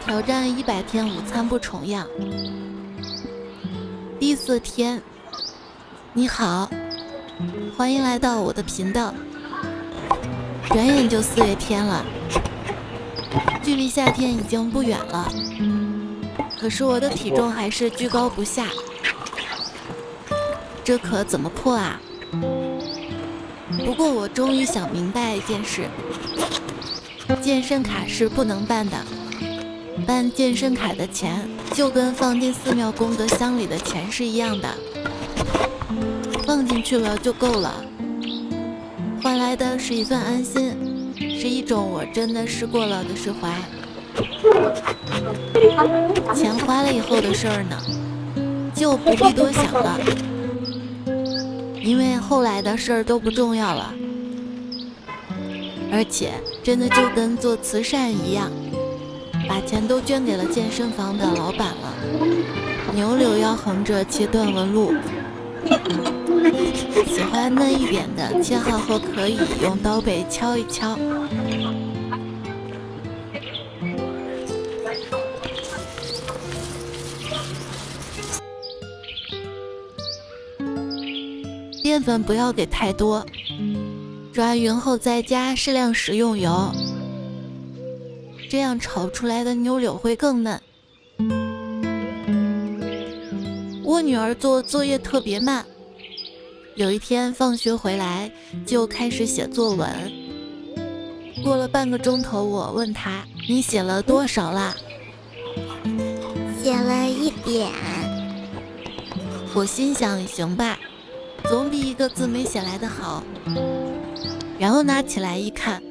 挑战100天午餐不重样。第4天，你好，欢迎来到我的频道。转眼就4月天了，距离夏天已经不远了，可是我的体重还是居高不下，这可怎么破啊？不过我终于想明白一件事，健身卡是不能办的，办健身卡的钱就跟放进寺庙功德箱里的钱是一样的，放进去了就够了，换来的是一份安心，是一种我真的试过了的释怀。钱花了以后的事儿呢，就不必多想了，因为后来的事儿都不重要了。而且真的就跟做慈善一样，把钱都捐给了健身房的老板了。牛柳要横着切断纹路，喜欢嫩一点的切好后可以用刀背敲一敲。淀粉不要给太多，抓匀后再加适量食用油，这样炒出来的牛柳会更嫩。我女儿做作业特别慢，有一天放学回来就开始写作文，过了半个钟头，我问她：“你写了多少啦？”写了1点。我心想行吧，总比一个字没写来的好。然后拿起来一看，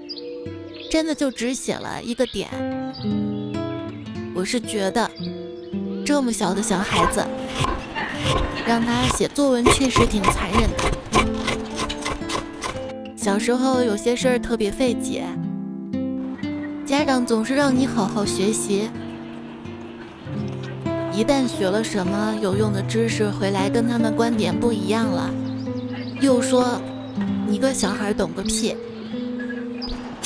真的就只写了1个点。我是觉得这么小的小孩子让他写作文确实挺残忍的。小时候有些事儿特别费解，家长总是让你好好学习，一旦学了什么有用的知识回来跟他们观点不一样了，又说你个小孩懂个屁，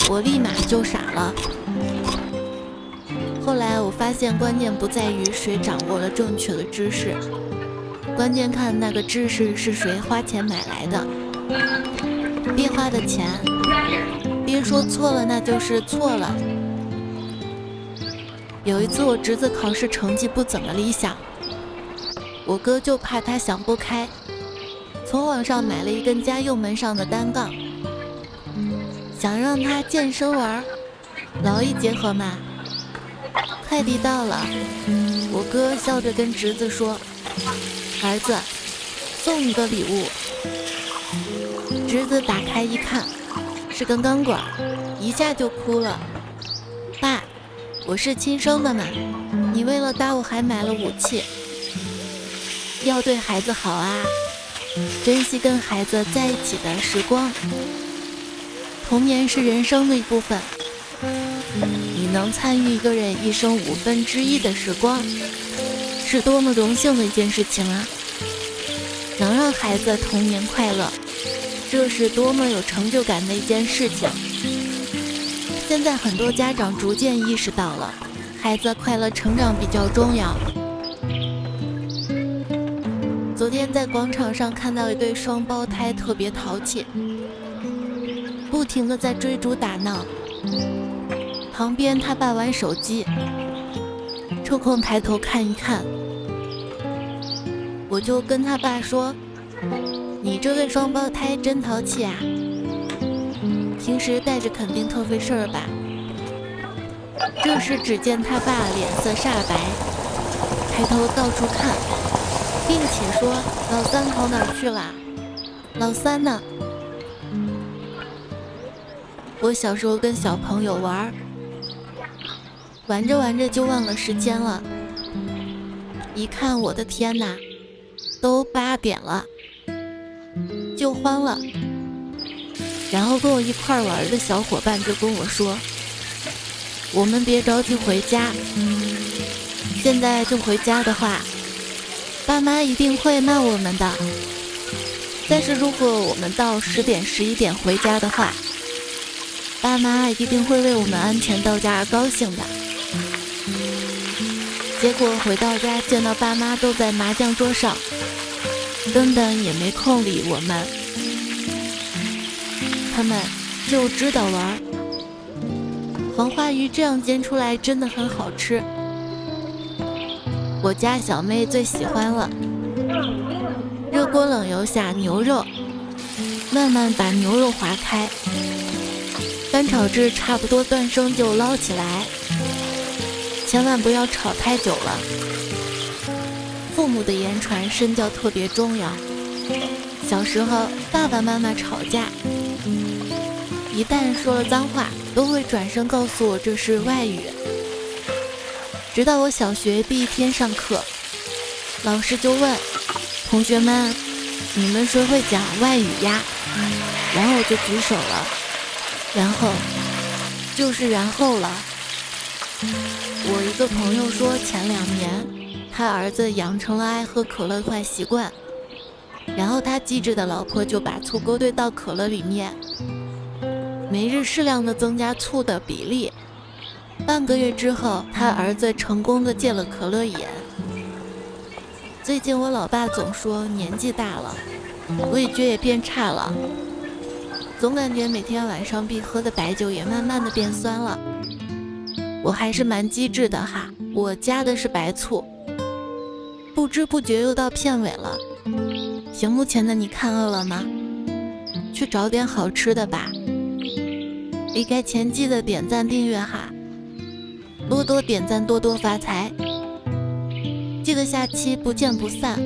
我立马就傻了。后来我发现关键不在于谁掌握了正确的知识，关键看那个知识是谁花钱买来的。别花的钱，别说错了那就是错了。有一次我侄子考试成绩不怎么理想，我哥就怕他想不开，从网上买了一根家右门上的单杠，想让他健身玩，劳逸结合嘛。快递到了，我哥笑着跟侄子说：“儿子，送你个礼物。”侄子打开一看，是根钢管，一下就哭了。爸，我是亲生的嘛，你为了打我还买了武器。要对孩子好啊，珍惜跟孩子在一起的时光。童年是人生的一部分，你能参与一个人一生1/5的时光，是多么荣幸的一件事情啊！能让孩子童年快乐，这是多么有成就感的一件事情。现在很多家长逐渐意识到了，孩子快乐成长比较重要。昨天在广场上看到一对双胞胎特别淘气，不停地在追逐打闹，旁边他爸玩手机，抽空抬头看一看。我就跟他爸说：“你这对双胞胎真淘气啊，平时带着肯定特费事儿吧？”这时只见他爸脸色煞白，抬头到处看，并且说：“老三跑哪儿去了？老三呢？”我小时候跟小朋友玩，玩着玩着就忘了时间了，一看我的天哪，都8点了，就慌了。然后跟我一块玩的小伙伴就跟我说：“我们别着急回家，现在就回家的话，爸妈一定会骂我们的。但是如果我们到10点、11点回家的话，爸妈一定会为我们安全到家而高兴的。”结果回到家见到爸妈都在麻将桌上，根本也没空理我们，他们就知道玩。黄花鱼这样煎出来真的很好吃，我家小妹最喜欢了。热锅冷油下牛肉，慢慢把牛肉划开，翻炒至差不多断生就捞起来，千万不要炒太久了。父母的言传身教特别重要。小时候爸爸妈妈吵架，一旦说了脏话都会转身告诉我这是外语。直到我小学第一天上课，老师就问同学们，你们谁会讲外语呀？然后我就举手了，然后就是然后了。我一个朋友说前2年他儿子养成了爱喝可乐坏习惯，然后他机智的老婆就把醋勾兑到可乐里面，每日适量的增加醋的比例。半个月之后，他儿子成功的戒了可乐瘾。最近我老爸总说年纪大了，味觉也变差了，总感觉每天晚上必喝的白酒也慢慢的变酸了。我还是蛮机智的哈，我加的是白醋。不知不觉又到片尾了，屏幕前的你看饿了吗？去找点好吃的吧。离开前记得点赞订阅哈，多多点赞多多发财，记得下期不见不散。